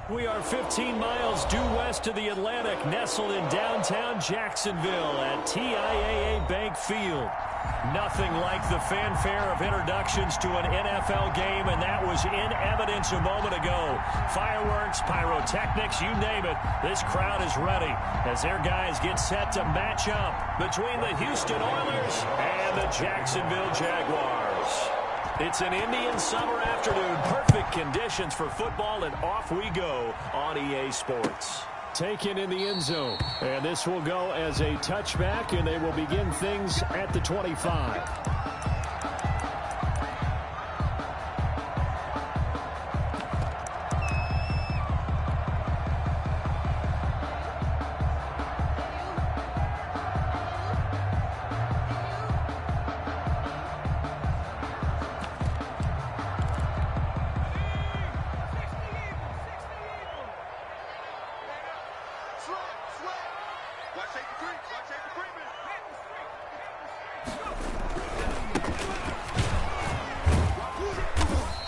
We are 15 miles due west of the Atlantic, nestled in downtown Jacksonville at TIAA Bank Field. Nothing like the fanfare of introductions to an NFL game, and that was in evidence a moment ago. Fireworks, pyrotechnics, you name it. This crowd is ready as their guys get set to match up between the Houston Oilers and the Jacksonville Jaguars. It's an Indian summer afternoon. Perfect conditions for football, and off we go on EA Sports. Taken in the end zone. And this will go as a touchback, and they will begin things at the 25.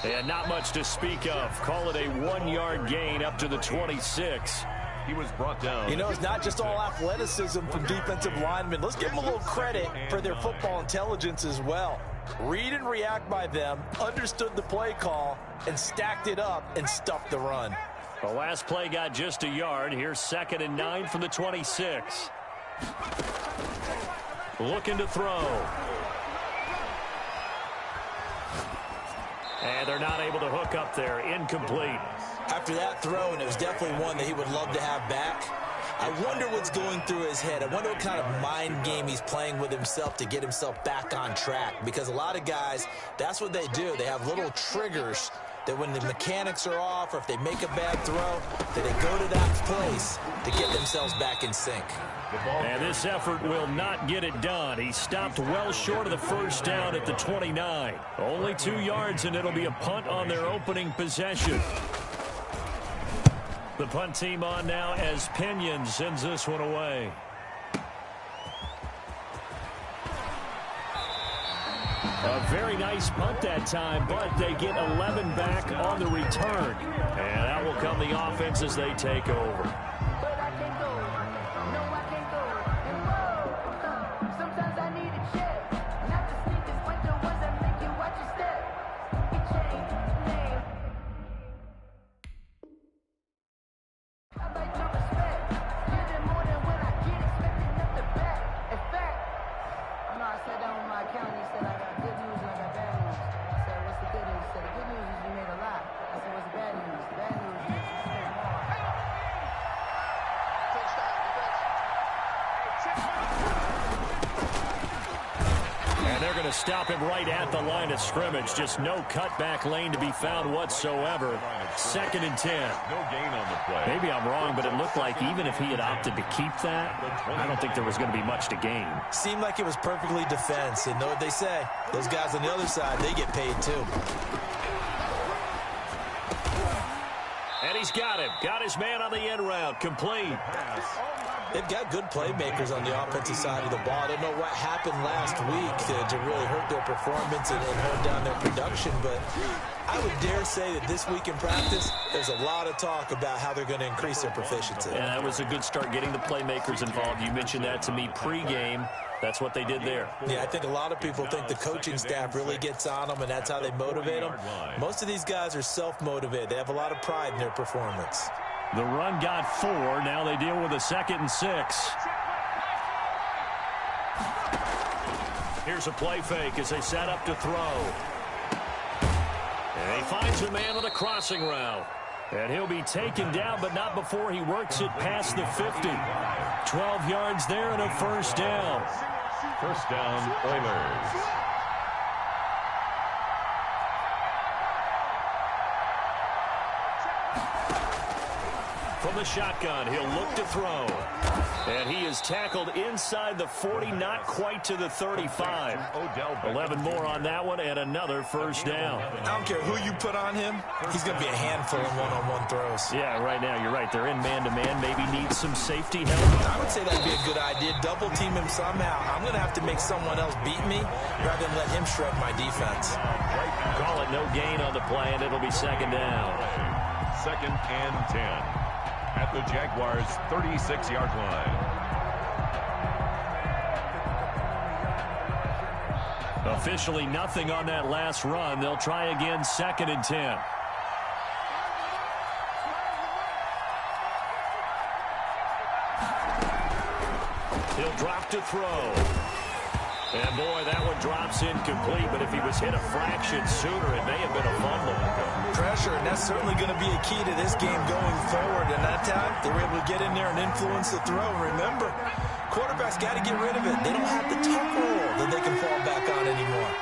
And not much to speak of. Call it a 1-yard gain up to the 26. He was brought down. You know, it's not just all athleticism from defensive linemen. Let's give them a little credit for their football intelligence as well. Read and react by them, understood the play call, and stacked it up and stuffed the run. The last play got just a yard. Here's 2nd and 9 from the 26. Looking to throw. And they're not able to hook up there. Incomplete. After that throw, and it was definitely one that he would love to have back, I wonder what's going through his head. I wonder what kind of mind game he's playing with himself to get himself back on track. Because a lot of guys, that's what they do. They have little triggers that when the mechanics are off or if they make a bad throw, that they go to that place to get themselves back in sync. And this effort will not get it done. He stopped well short of the first down at the 29. Only 2 yards, and it'll be a punt on their opening possession. The punt team on now as Pinion sends this one away. A very nice punt that time, but they get 11 back on the return. And that will come the offense as they take over. Stop him right at the line of scrimmage. Just no cutback lane to be found whatsoever. 2nd and 10. No gain on the play. Maybe I'm wrong, but it looked like even if he had opted to keep that, I don't think there was going to be much to gain. Seemed like it was perfectly defense. And know what they say? Those guys on the other side, they get paid too. And he's got him. Got his man on the end route. Complete. They've got good playmakers on the offensive side of the ball. I don't know what happened last week to really hurt their performance and hold down their production, but I would dare say that this week in practice, there's a lot of talk about how they're going to increase their proficiency. And that was a good start getting the playmakers involved. You mentioned that to me pregame. That's what they did there. Yeah, I think a lot of people think the coaching staff really gets on them, and that's how they motivate them. Most of these guys are self-motivated. They have a lot of pride in their performance. The run got 4. Now they deal with a 2nd and 6. Here's a play fake as they set up to throw. And he finds a man on the crossing route. And he'll be taken down, but not before he works it past the 50. 12 yards there and a first down. First down, Oilers. From the shotgun, he'll look to throw. And he is tackled inside the 40, not quite to the 35. 11 more on that one, and another first down. I don't care who you put on him, he's going to be a handful in one-on-one throws. Yeah, right now, you're right. They're in man-to-man, maybe need some safety help. I would say that'd be a good idea. Double team him somehow. I'm going to have to make someone else beat me rather than let him shred my defense. Call it no gain on the play, and it'll be 2nd down. second and 10 at the Jaguars' 36-yard line. Officially nothing on that last run. They'll try again, second and 10. He'll drop to throw. And boy, that one drops incomplete, but if he was hit a fraction sooner, it may have been a fumble. Pressure, and that's certainly going to be a key to this game going forward. And that time, they were able to get in there and influence the throw. Remember, quarterbacks got to get rid of it. They don't have the tuck roll that they can fall back on anymore.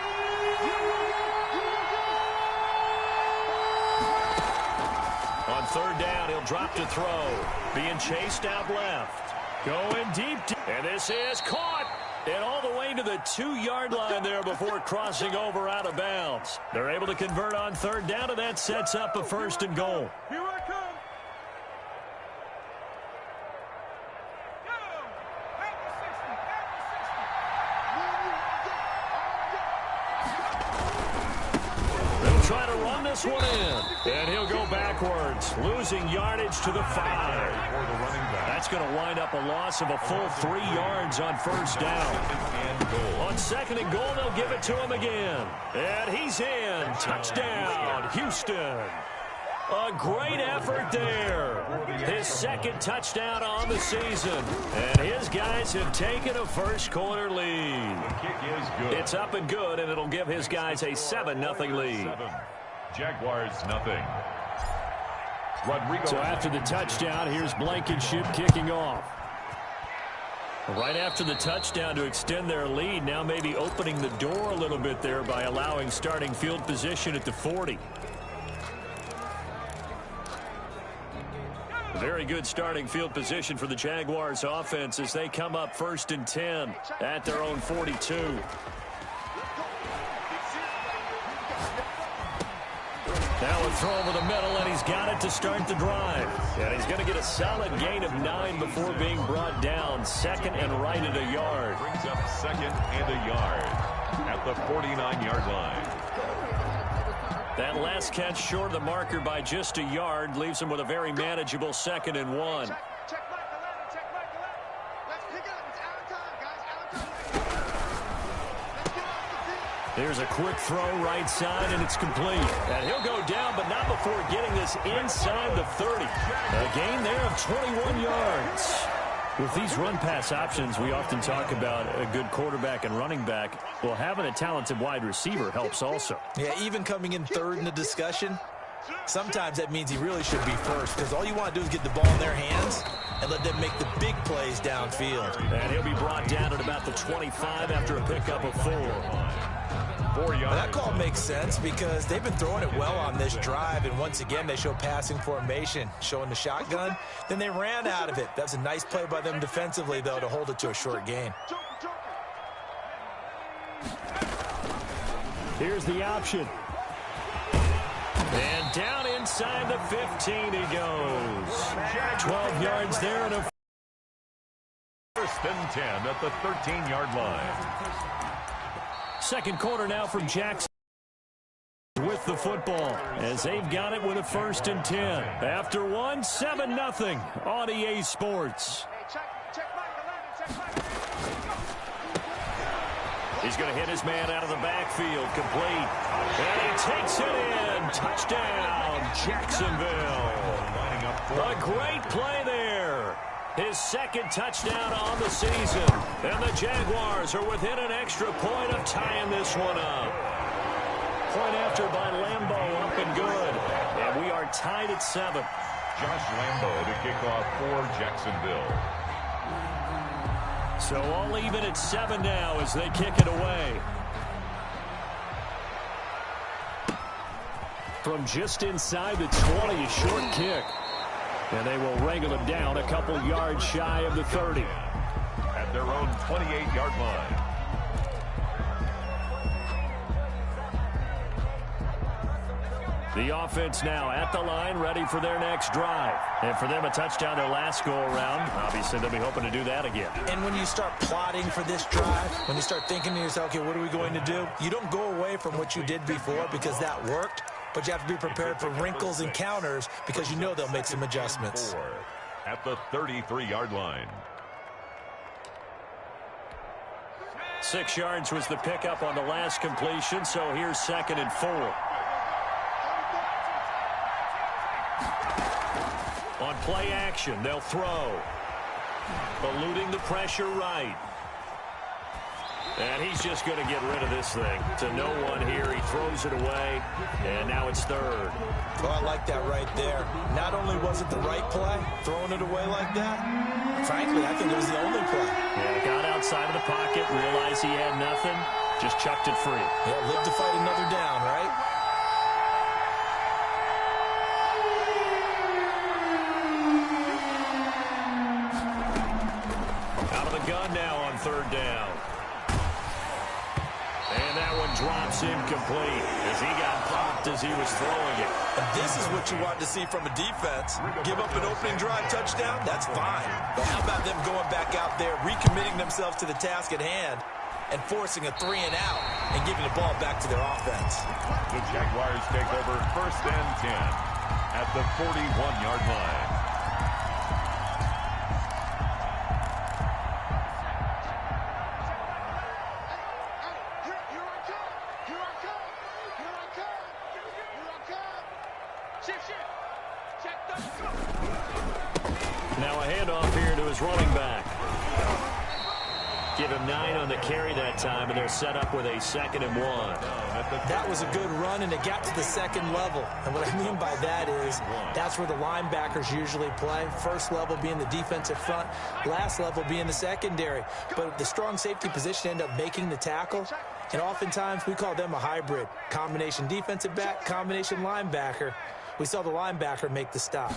On third down, he'll drop to throw. Being chased out left. Going deep, and this is caught. And all the way to the 2-yard line there before crossing over out of bounds. They're able to convert on third down, and that sets up a first and goal. Here I come. They'll try to run this one in. And he'll go backwards, losing yardage to the 5. That's going to wind up a loss of a full 3 yards on first down. On second and goal, they'll give it to him again. And he's in. Touchdown, Houston. A great effort there. His second touchdown on the season. And his guys have taken a first-quarter lead. It's up and good, and it'll give his guys a 7-0 lead. Jaguars nothing. So after the touchdown, here's Blankenship kicking off. Right after the touchdown to extend their lead, now maybe opening the door a little bit there by allowing starting field position at the 40. Very good starting field position for the Jaguars offense as they come up first and 10 at their own 42. Now a throw over the middle, and he's got it to start the drive. And he's going to get a solid gain of 9 before being brought down. Second and right at a yard. Brings up second and a yard at the 49-yard line. That last catch short of the marker by just a yard leaves him with a very manageable second and 1. Check right to left, check right to left. Let's pick it up. It's out of time, guys. Out of time. Let's get off the field. There's a quick throw right side, and it's complete. And he'll go down, but not before getting this inside the 30. A gain there of 21 yards. With these run-pass options, we often talk about a good quarterback and running back. Well, having a talented wide receiver helps also. Yeah, even coming in third in the discussion, sometimes that means he really should be first, because all you want to do is get the ball in their hands and let them make the big plays downfield. And he'll be brought down at about the 25 after a pickup of 4. 4 yards. That call makes sense because they've been throwing it well on this drive, and once again they show passing formation, showing the shotgun. Then they ran out of it. That's a nice play by them defensively, though, to hold it to a short gain. Here's the option. And down inside the 15 he goes. 12 yards there and a First and 10 at the 13-yard line. second quarter now from Jackson with the football as they've got it with a first and 10. After one, 7-0 on EA Sports. He's going to hit his man out of the backfield, complete. And he takes it in. Touchdown, Jacksonville. A great play there. His second touchdown on the season. And the Jaguars are within an extra point of tying this one up. Point after by Lambeau, up and good. And we are tied at 7. Josh Lambeau to kick off for Jacksonville. So all even at 7 now as they kick it away. From just inside the 20, a short kick. And they will wrangle him down a couple yards shy of the 30. At their own 28-yard line. The offense now at the line, ready for their next drive. And for them, a touchdown their last go-around. Obviously, they'll be hoping to do that again. And when you start plotting for this drive, when you start thinking to yourself, okay, what are we going to do? You don't go away from what you did before because that worked. but you have to be prepared for wrinkles and counters because you know they'll make some adjustments. At the 33-yard line. 6 yards was the pickup on the last completion, so here's 2nd and 4. On play action, they'll throw. Eluding the pressure right. And he's just going to get rid of this thing. To no one here, he throws it away, and now it's 3rd. Oh, I like that right there. Not only was it the right play, throwing it away like that, frankly, I think it was the only play. Yeah, got outside of the pocket, realized he had nothing, just chucked it free. Yeah, live to fight another down, right? Out of the gun now on 3rd down. And that one drops incomplete as he got popped as he was throwing it. And this is what you want to see from a defense. Give up an opening drive touchdown, that's fine. But how about them going back out there, recommitting themselves to the task at hand, and forcing a 3 and out and giving the ball back to their offense. The Jaguars take over 1st and 10 at the 41-yard line. Now a handoff here to his running back. Give him 9 on the carry that time, and they're set up with a 2nd and 1. That was a good run, and it got to the 2nd level. And what I mean by that is that's where the linebackers usually play. First level being the defensive front, last level being the secondary. But the strong safety position end up making the tackle, and oftentimes we call them a hybrid. Combination defensive back, combination linebacker. We saw the linebacker make the stop.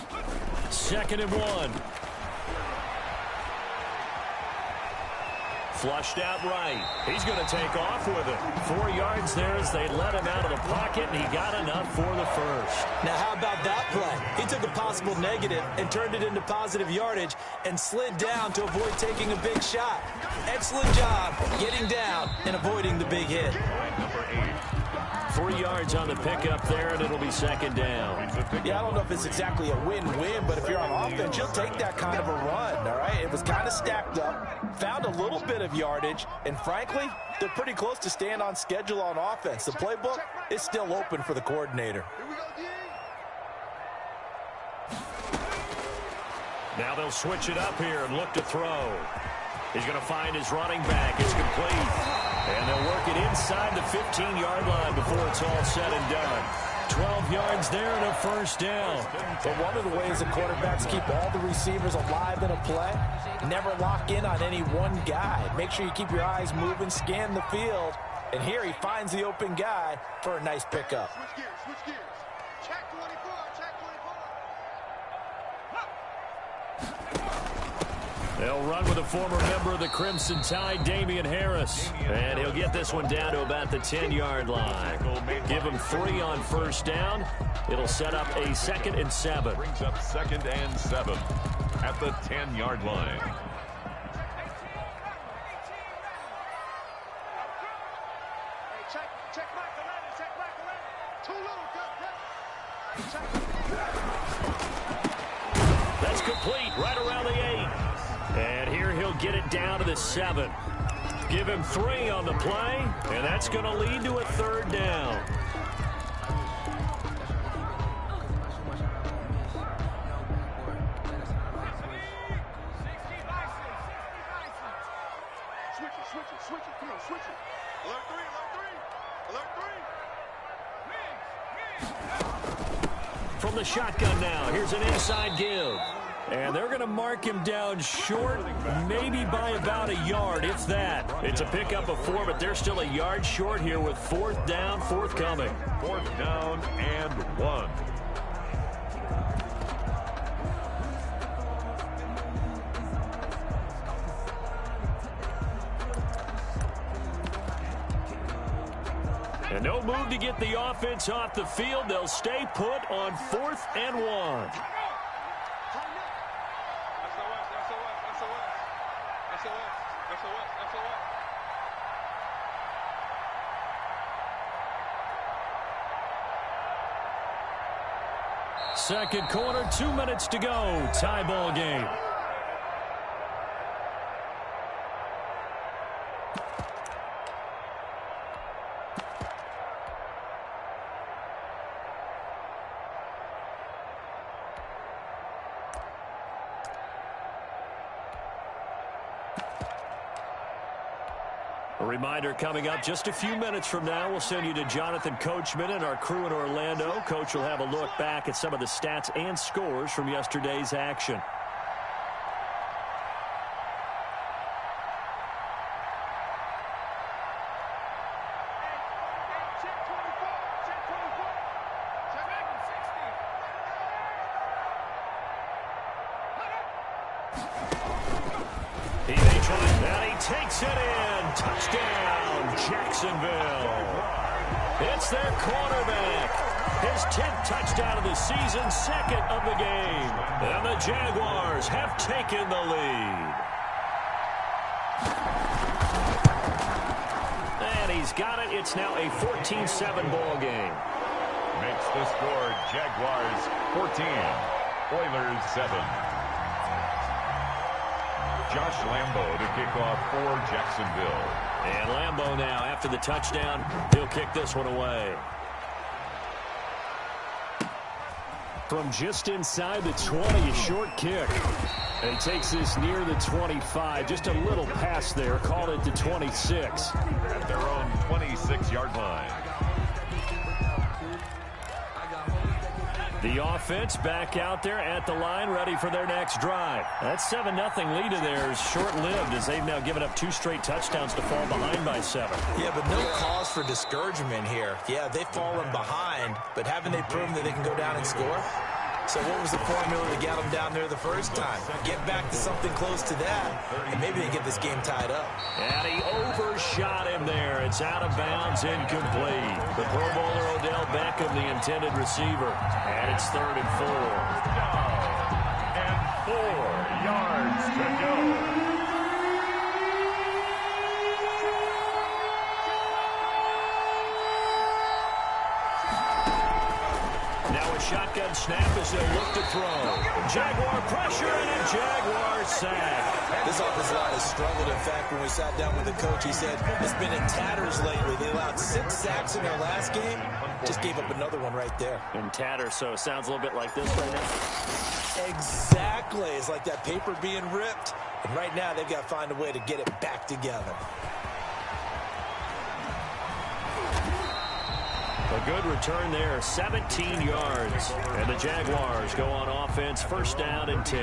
2nd and 1. Flushed out right. He's going to take off with it. 4 yards there as they let him out of the pocket, and he got enough for the 1st. Now, how about that play? He took a possible negative and turned it into positive yardage and slid down to avoid taking a big shot. Excellent job getting down and avoiding the big hit. 3 yards on the pickup there, and it'll be 2nd down. Yeah, I don't know if it's exactly a win-win, but if you're on offense, you'll take that kind of a run, all right? It was kind of stacked up, found a little bit of yardage, and frankly, they're pretty close to staying on schedule on offense. The playbook is still open for the coordinator. Now they'll switch it up here and look to throw. He's going to find his running back. It's complete. And they'll work it inside the 15-yard line before it's all said and done. 12 yards there and a 1st down. But one of the ways that quarterbacks keep all the receivers alive in a play, never lock in on any one guy. Make sure you keep your eyes moving, scan the field. And here he finds the open guy for a nice pickup. Switch gears, switch gears. Check 24, check 24. They'll run with a former member of the Crimson Tide, Damian Harris. And he'll get this one down to about the 10-yard line. Give him 3 on 1st down. It'll set up a 2nd and 7. Brings up 2nd and 7 at the 10-yard line. Check back 11, check back 11. Too little, That's complete right around the 8. And here he'll get it down to the 7. Give him 3 on the play, and that's going to lead to a 3rd down. switch it, come on, switch it. Alert 3, alert 3. From the shotgun now, here's an inside give. And they're going to mark him down short, maybe by about a yard, if that. It's a pickup of 4, but they're still a yard short here with 4th down forthcoming. 4th down and 1. And no move to get the offense off the field. They'll stay put on 4th and 1. Second quarter, 2 minutes to go. Tie ball game. A reminder coming up just a few minutes from now, we'll send you to Jonathan Coachman and our crew in Orlando. Coach will have a look back at some of the stats and scores from yesterday's action. Takes it in. Touchdown, Jacksonville. It's their quarterback. His 10th touchdown of the season, second of the game. And the Jaguars have taken the lead. And he's got it. It's now a 14-7 ball game. Makes the score Jaguars 14, Oilers 7. Josh Lambo to kick off for Jacksonville. And Lambo now, after the touchdown, he'll kick this one away. From just inside the 20, a short kick. And he takes this near the 25. Just a little pass there. Called it to 26. At their own 26-yard line. The offense back out there at the line, ready for their next drive. That 7-0 lead of theirs short-lived as they've now given up 2 straight touchdowns to fall behind by 7. Yeah, but no cause for discouragement here. Yeah, they've fallen behind, but haven't they proven that they can go down and score? So what was the formula to get them down there the first time? Get back to something close to that, and maybe they get this game tied up. And he overshot him there. It's out of bounds, incomplete. The Pro Bowler Odell Beckham, the intended receiver. And it's 3rd and 4. And 4 yards to go. Shotgun snap as they'll look to throw. Jaguar pressure and a Jaguar sack. This offensive line has struggled. In fact, when we sat down with the coach, he said it's been in tatters lately. They allowed 6 sacks in their last game. Just gave up another one right there. In tatters, so it sounds a little bit like this right now. Exactly. It's like that paper being ripped. And right now, they've got to find a way to get it back together. A good return there, 17 yards. And the Jaguars go on offense, 1st down and 10.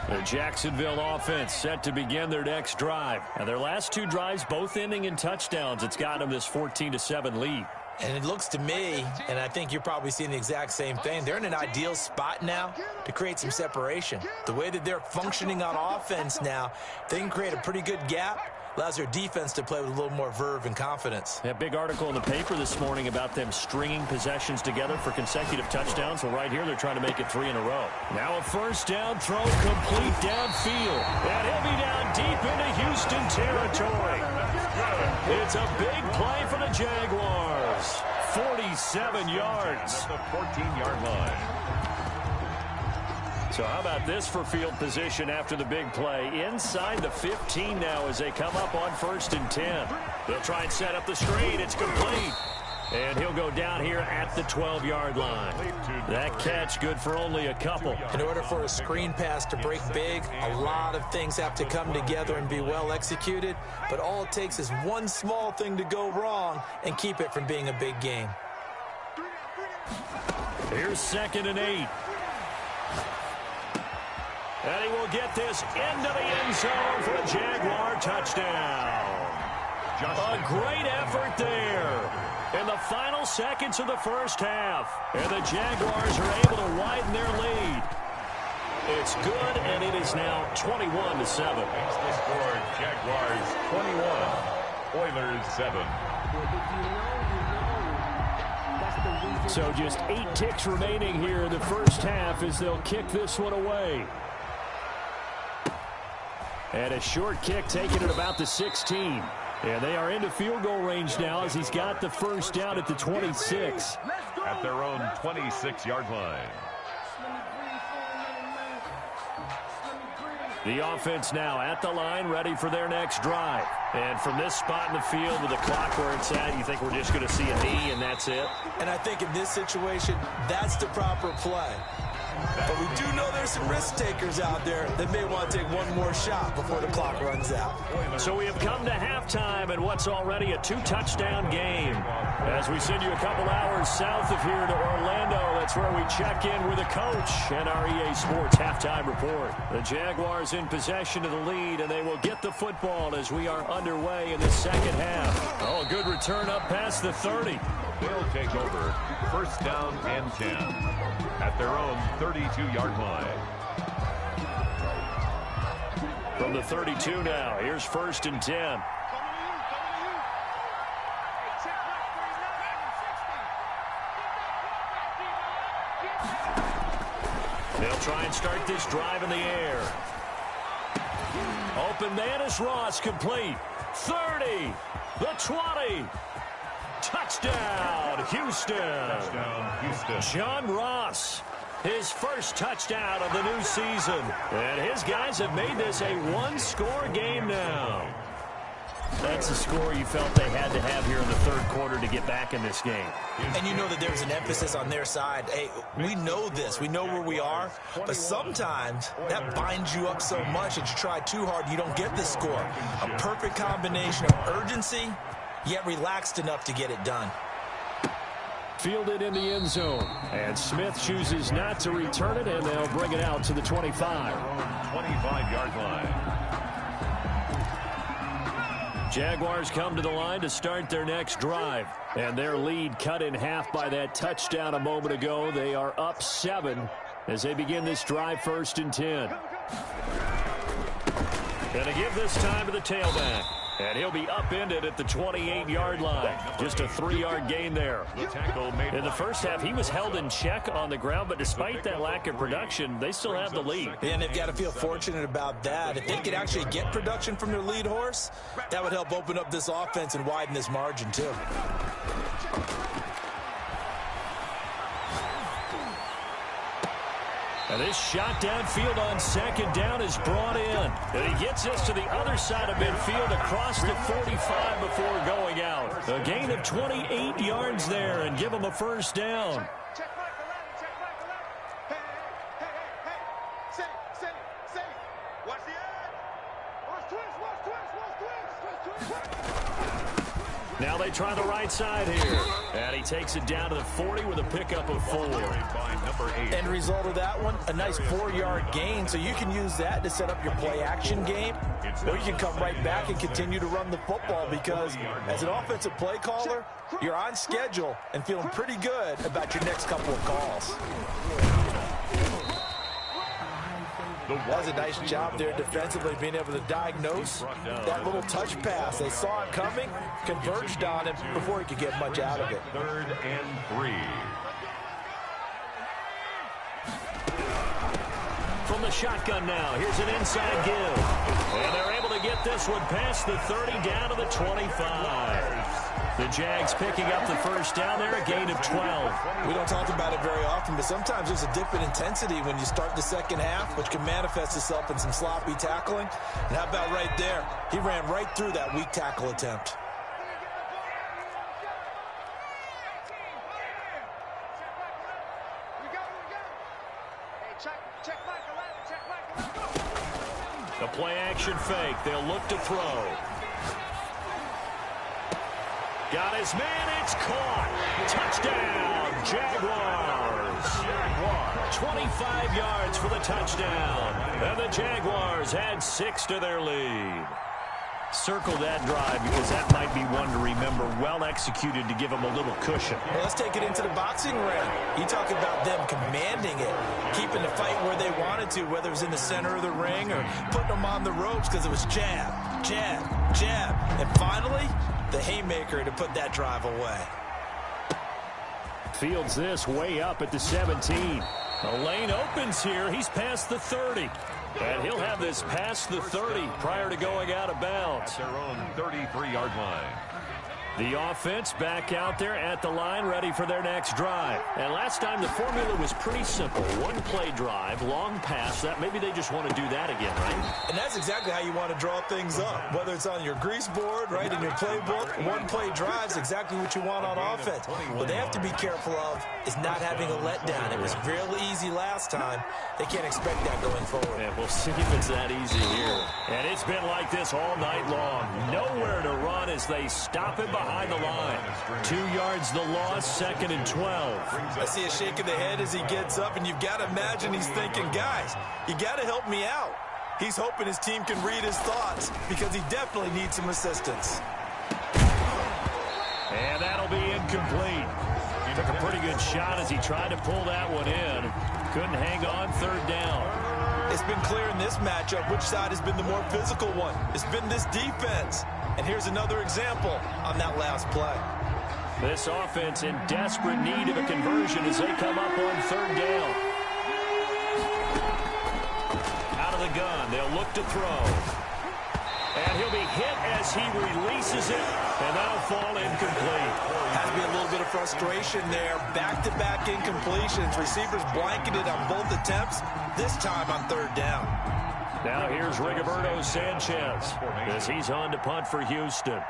The Jacksonville offense set to begin their next drive. And their last 2 drives, both ending in touchdowns. It's got them this 14-7 lead. And it looks to me, and I think you're probably seeing the exact same thing, they're in an ideal spot now to create some separation. The way that they're functioning on offense now, they can create a pretty good gap. Allows their defense to play with a little more verve and confidence. A big article in the paper this morning about them stringing possessions together for consecutive touchdowns. Well, right here, they're trying to make it 3 in a row. Now a 1st down throw complete downfield. And he'll be down deep into Houston territory. It's a big play for the Jaguars. 47 yards. At the 14-yard line. So how about this for field position after the big play? Inside the 15 now as they come up on 1st and 10. They'll try and set up the screen. It's complete. And he'll go down here at the 12-yard line. That catch good for only a couple. In order for a screen pass to break big, a lot of things have to come together and be well executed. But all it takes is one small thing to go wrong and keep it from being a big game. Here's 2nd and 8. And he will get this into the end zone for a Jaguar touchdown. A great effort there in the final seconds of the 1st half. And the Jaguars are able to widen their lead. It's good, and it is now 21-7. Makes the score Jaguars 21, Oilers 7. So just 8 ticks remaining here in the 1st half as they'll kick this one away. And a short kick taken at about the 16. And they are into field goal range now as he's got the first down at the 26. At their own 26-yard line. The offense now at the line, ready for their next drive. And from this spot in the field with the clock where it's at, you think we're just going to see a knee and that's it? And I think in this situation, that's the proper play. But we do know there's some risk takers out there that may want to take one more shot before the clock runs out. So we have come to halftime in what's already a 2-touchdown game. As we send you a couple hours south of here to Orlando, that's where we check in with the coach and our EA Sports halftime report. The Jaguars in possession of the lead, and they will get the football as we are underway in the second half. Oh, good return up past the 30. They'll take over first down and 10 at their own 32-yard line. From the 32 now, here's first and 10. They'll try and start this drive in the air. Open man is Ross, complete. 30, the 20. Touchdown, Houston. Touchdown, Houston. John Ross, his first touchdown of the new season. And his guys have made this a one-score game now. That's the score you felt they had to have here in the third quarter to get back in this game. And you know that there's an emphasis on their side. Hey, we know this. We know where we are. But sometimes that binds you up so much that you try too hard, you don't get the score. A perfect combination of urgency, yet relaxed enough to get it done. Fielded in the end zone. And Smith chooses not to return it, and they'll bring it out to the 25. 25-yard line. Jaguars come to the line to start their next drive. And their lead cut in half by that touchdown a moment ago. They are up 7 as they begin this drive first and 10. And to give this time to the tailback. And he'll be upended at the 28-yard line. Just a 3-yard gain there. In the first half, he was held in check on the ground, but despite that lack of production, they still have the lead. And they've got to feel fortunate about that. If they could actually get production from their lead horse, that would help open up this offense and widen this margin, too. And this shot downfield on second down is brought in. And he gets this to the other side of midfield across the 45 before going out. A gain of 28 yards there and give him a first down. Check right to left, check right to left. Hey. Say. Watch the edge. Watch twist. Now they try the right side here. And he takes it down to the 40 with a pickup of 4. End result of that one, a nice 4-yard gain, so you can use that to set up your play-action game, or you can come right back and continue to run the football because as an offensive play caller, you're on schedule and feeling pretty good about your next couple of calls. That was a nice job there defensively, being able to diagnose that little touch pass. They saw it coming, converged on him before he could get much out of it. 3rd and 3. From the shotgun now, here's an inside give. And they're able to get this one past the 30 down to the 25. The Jags picking up the first down there, a gain of 12. We don't talk about it very often, but sometimes there's a dip in intensity when you start the second half, which can manifest itself in some sloppy tackling. And how about right there? He ran right through that weak tackle attempt. The play-action fake. They'll look to throw. Got his man. It's caught. Touchdown, Jaguars. 25 yards for the touchdown. And the Jaguars add 6 to their lead. Circle that drive because that might be one to remember. Well executed to give them a little cushion. Well, let's take it into the boxing ring. You talk about them commanding it, keeping the fight where they wanted to, whether it was in the center of the ring or putting them on the ropes because it was jab, jab, jab. And finally, the haymaker to put that drive away. Fields this way up at the 17. The lane opens here. He's past the 30. And he'll have this past the 30 prior to going out of bounds. At their own 33-yard line. The offense back out there at the line, ready for their next drive. And last time the formula was pretty simple. One-play drive, long pass. That maybe they just want to do that again, right? And that's exactly how you want to draw things up. Whether it's on your grease board, right, in your playbook, one-play drive's exactly what you want on offense. What they have to be careful of is not having a letdown. It was real easy last time. They can't expect that going forward. And we'll see if it's that easy here. And it's been like this all night long. Nowhere to run as they stop it behind the line. 2 yards the loss, 2nd and 12. I see a shake of the head as he gets up, and you've got to imagine he's thinking, guys, you got to help me out. He's hoping his team can read his thoughts because he definitely needs some assistance. And that'll be incomplete. He took a pretty good shot as he tried to pull that one in. Couldn't hang on, 3rd down. It's been clear in this matchup which side has been the more physical one. It's been this defense. And here's another example on that last play. This offense in desperate need of a conversion as they come up on 3rd down. Out of the gun, they'll look to throw. And he'll be hit as he releases it, and that'll fall incomplete. Has to be a little bit of frustration there. Back-to-back incompletions. Receivers blanketed on both attempts, this time on 3rd down. Now here's Rigoberto Sanchez as he's on to punt for Houston.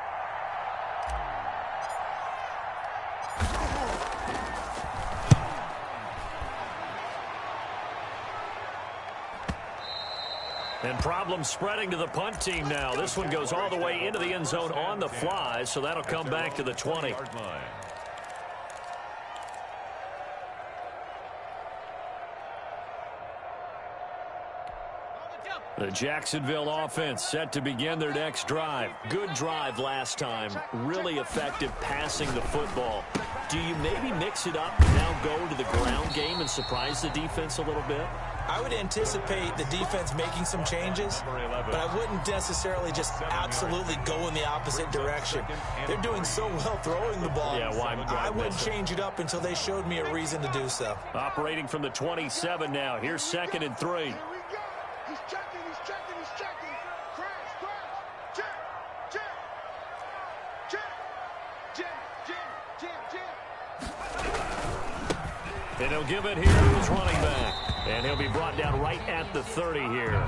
And problems spreading to the punt team now. This one goes all the way into the end zone on the fly, so that'll come back to the 20. The Jacksonville offense set to begin their next drive. Good drive last time. Really effective passing the football. Do you maybe mix it up, now go to the ground game and surprise the defense a little bit? I would anticipate the defense making some changes, but I wouldn't necessarily just absolutely go in the opposite direction. They're doing so well throwing the ball. Yeah, why I wouldn't change it up until they showed me a reason to do so. Operating from the 27 now. Here's 2nd and 3. Here we go. He's checking, he's checking, he's checking. Crash, crash. Check, check. Check. Jam. And he'll give it here to his running back. And he'll be brought down right at the 30 here.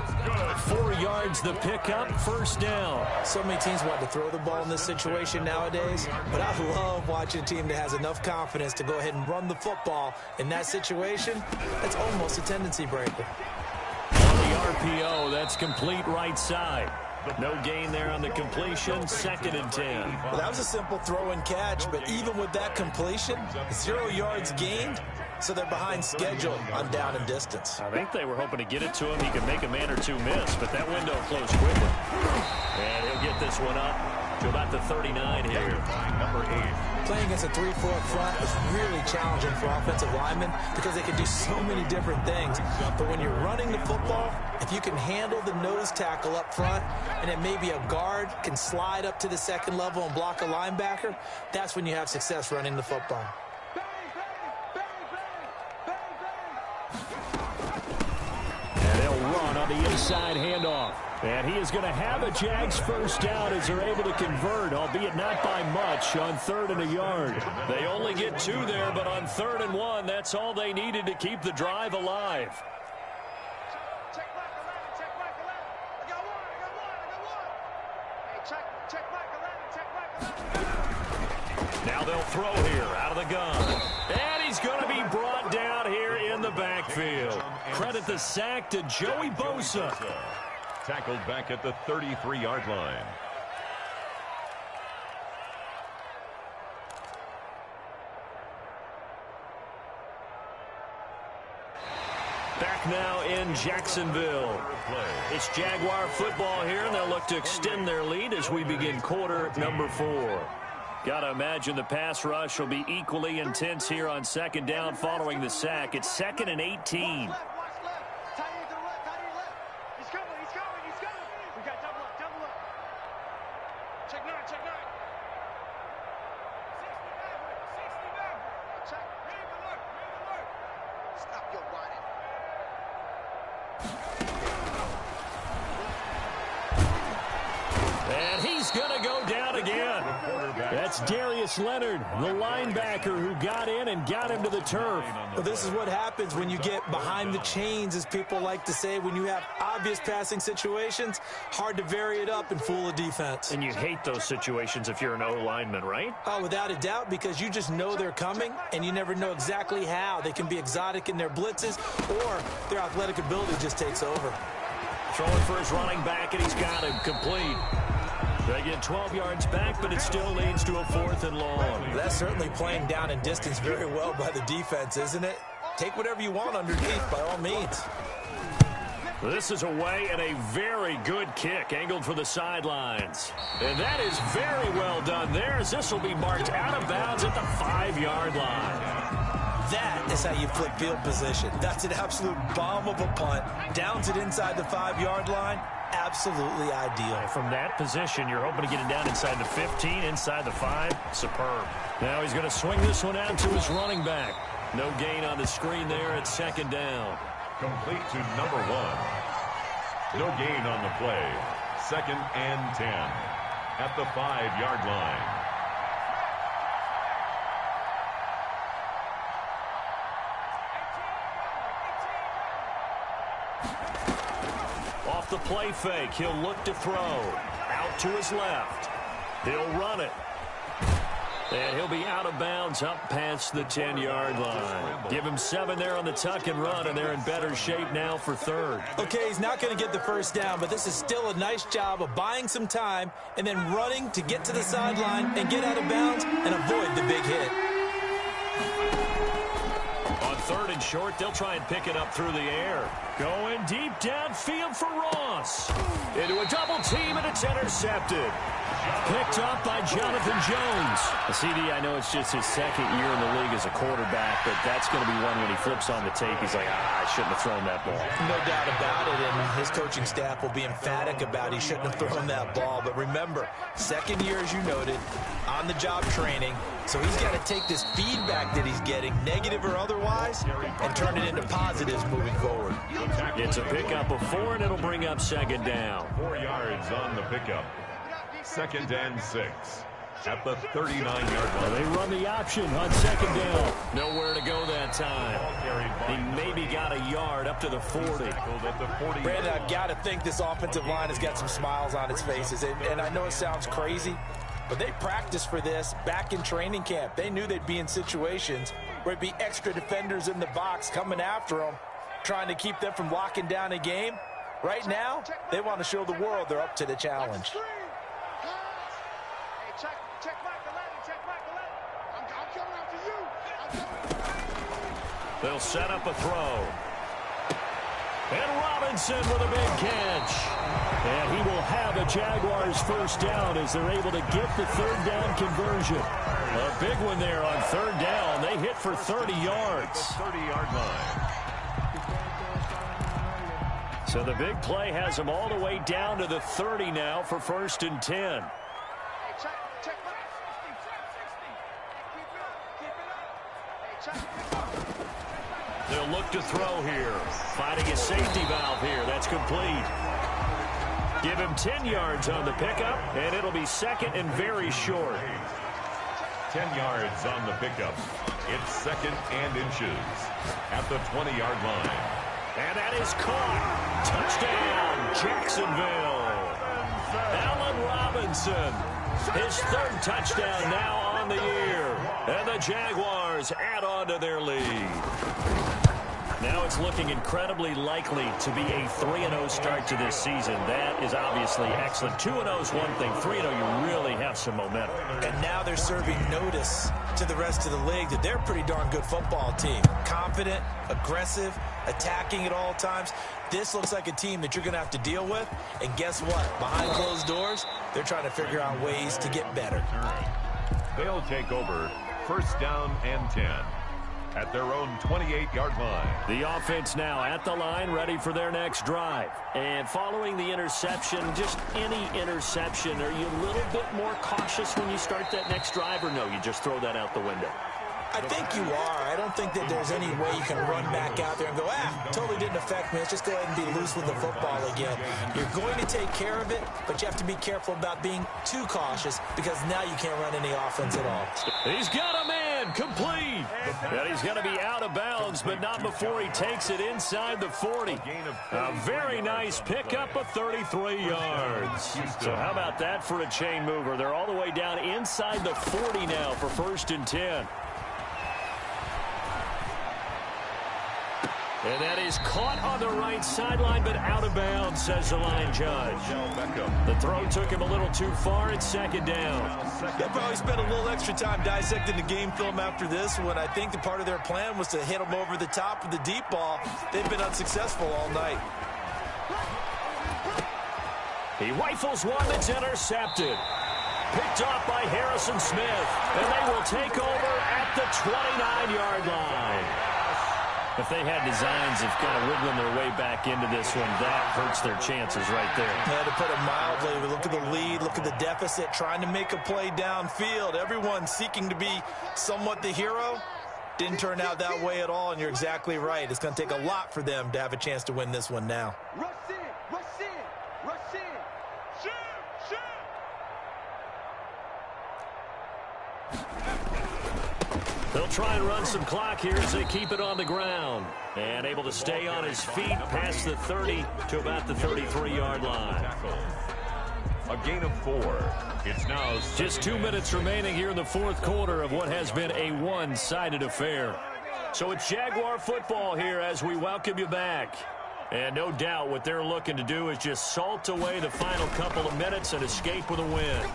4 yards the pickup, 1st down. So many teams want to throw the ball in this situation nowadays, but I love watching a team that has enough confidence to go ahead and run the football in that situation. That's almost a tendency breaker. On the RPO, that's complete right side. No gain there on the completion, 2nd and 10. Well, that was a simple throw and catch, but even with that completion, 0 yards gained, so they're behind schedule on down and distance. I think they were hoping to get it to him. He could make a man or two miss, but that window closed quickly. And he'll get this one up to about the 39 here. Number 8. Playing against a 3-4 front is really challenging for offensive linemen because they can do so many different things. But when you're running the football, if you can handle the nose tackle up front and then maybe a guard can slide up to the 2nd level and block a linebacker, that's when you have success running the football. And they'll run on the inside handoff. And he is going to have a Jags 1st down as they're able to convert, albeit not by much, on 3rd and a yard. They only get 2 there, but on 3rd and 1, that's all they needed to keep the drive alive. Check Mike 11, check Mike 11. I got one. Hey, check Mike 11, Now they'll throw here out of the gun. And he's going to be brought down here in the backfield. Credit the sack to Joey Bosa. Tackled back at the 33-yard line. Back now in Jacksonville. It's Jaguar football here, and they'll look to extend their lead as we begin quarter number 4. Got to imagine the pass rush will be equally intense here on 2nd down following the sack. It's 2nd and 18. And he's going to go down again. That's Darius Leonard, the linebacker who got in and got him to the turf. Well, this is what happens when you get behind the chains, as people like to say. When you have obvious passing situations, hard to vary it up and fool a defense. And you hate those situations if you're an O-lineman, right? Oh, without a doubt, because you just know they're coming, and you never know exactly how. They can be exotic in their blitzes, or their athletic ability just takes over. Throwing for his running back, and he's got him complete. They get 12 yards back, but it still leads to a 4th and long. That's certainly playing down and distance very well by the defense, isn't it? Take whatever you want underneath, by all means. This is away and a very good kick angled for the sidelines. And that is very well done there, as this will be marked out of bounds at the 5-yard line. That is how you flip field position. That's an absolute bomb of a punt. Downs it inside the 5-yard line. Absolutely ideal. From that position, you're hoping to get it down inside the 15, inside the 5. Superb. Now he's going to swing this one out to his running back. No gain on the screen there at 2nd down. Complete to number 1. No gain on the play. 2nd and 10 at the 5-yard line. Off the play fake, he'll look to throw. Out to his left. He'll run it. And he'll be out of bounds up past the 10-yard line. Give him 7 there on the tuck and run, and they're in better shape now for 3rd. Okay, he's not going to get the first down, but this is still a nice job of buying some time and then running to get to the sideline and get out of bounds and avoid the big hit. On 3rd and short, they'll try and pick it up through the air. Going deep downfield for Ross. Into a double team, and it's intercepted. Picked up by Jonathan Jones. CD, I know it's just his 2nd year in the league as a quarterback, but that's going to be one when he flips on the tape. He's like, I shouldn't have thrown that ball. No doubt about it, and his coaching staff will be emphatic about he shouldn't have thrown that ball. But remember, 2nd year, as you noted, on-the-job training. So he's got to take this feedback that he's getting, negative or otherwise, and turn it into positives moving forward. It's a pickup of 4, and it'll bring up 2nd down. 4 yards on the pickup. 2nd and 6 at the 39-yard line. They run the option on 2nd down. Nowhere to go that time. He maybe got a yard up to the 40. Brandon, I've got to think this offensive line has got some smiles on its faces. And I know it sounds crazy, but they practiced for this back in training camp. They knew they'd be in situations where it'd be extra defenders in the box coming after them, trying to keep them from locking down a game. Right now, they want to show the world they're up to the challenge. Check Michael Lennon, check Michael Lennon. I'm coming after you. They'll set up a throw. And Robinson with a big catch. And he will have a Jaguars 1st down as they're able to get the 3rd down conversion. A big one there on 3rd down. They hit for 30 yards. 30-yard line. So the big play has them all the way down to the 30 now for 1st and 10. Check Mike. 60, 60. Keep it up. Keep it up. They'll look to throw here. Finding a safety valve here. That's complete. Give him 10 yards on the pickup, and it'll be 2nd and very short. 10 yards on the pickup. It's 2nd and inches at the 20-yard line. And that is caught. Touchdown, Jacksonville. Allen Robinson. His 3rd touchdown now on the year. And the Jaguars add on to their lead. Now it's looking incredibly likely to be a 3-0 start to this season. That is obviously excellent. 2-0 is one thing. 3-0, you really have some momentum. And now they're serving notice to the rest of the league that they're a pretty darn good football team. Confident, aggressive, attacking at all times. This looks like a team that you're going to have to deal with. And guess what? Behind closed doors, they're trying to figure out ways to get better. They'll take over 1st down and 10 at their own 28-yard line. The offense now at the line, ready for their next drive. And following the interception, just any interception, are you a little bit more cautious when you start that next drive, or no, you just throw that out the window? I think you are. I don't think that there's any way you can run back out there and go, totally didn't affect me. Let's just go ahead and be loose with the football again. You're going to take care of it, but you have to be careful about being too cautious because now you can't run any offense at all. He's got a man, complete. And he's going to be out of bounds, but not before he takes it inside the 40. A very nice pickup of 33 yards. So how about that for a chain mover? They're all the way down inside the 40 now for 1st and 10. And that is caught on the right sideline, but out of bounds, says the line judge. The throw took him a little too far. It's 2nd down. They'll probably spend a little extra time dissecting the game film after this one. I think the part of their plan was to hit them over the top with the deep ball. They've been unsuccessful all night. He rifles one that's intercepted. Picked off by Harrison Smith. And they will take over at the 29-yard line. If they had designs of kind of wiggling their way back into this one, that hurts their chances right there. Yeah, to put it mildly, look at the lead, look at the deficit, trying to make a play downfield. Everyone seeking to be somewhat the hero. Didn't turn out that way at all, and you're exactly right. It's going to take a lot for them to have a chance to win this one now. Rush in, rush in, rush in. Shoot, shoot. They'll try and run some clock here as they keep it on the ground. And able to stay on his feet past the 30 to about the 33-yard line. A gain of 4. It's now just 2 minutes remaining here in the 4th quarter of what has been a one-sided affair. So it's Jaguar football here as we welcome you back. And no doubt what they're looking to do is just salt away the final couple of minutes and escape with a win.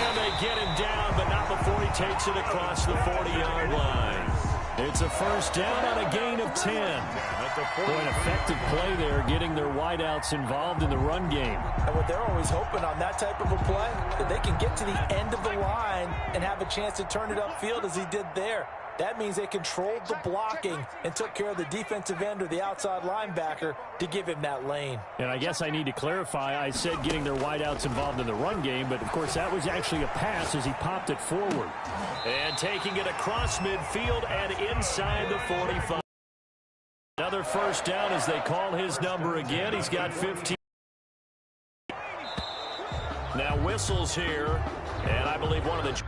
And they get him down, but not before he takes it across the 40-yard line. It's a 1st down on a gain of 10. An effective play there, getting their wideouts involved in the run game. And what they're always hoping on that type of a play, that they can get to the end of the line and have a chance to turn it upfield as he did there. That means they controlled the blocking and took care of the defensive end or the outside linebacker to give him that lane. And I guess I need to clarify, I said getting their wideouts involved in the run game, but of course that was actually a pass as he popped it forward. And taking it across midfield and inside the 45. Another 1st down as they call his number again. He's got 15. Now whistles here, and I believe one of the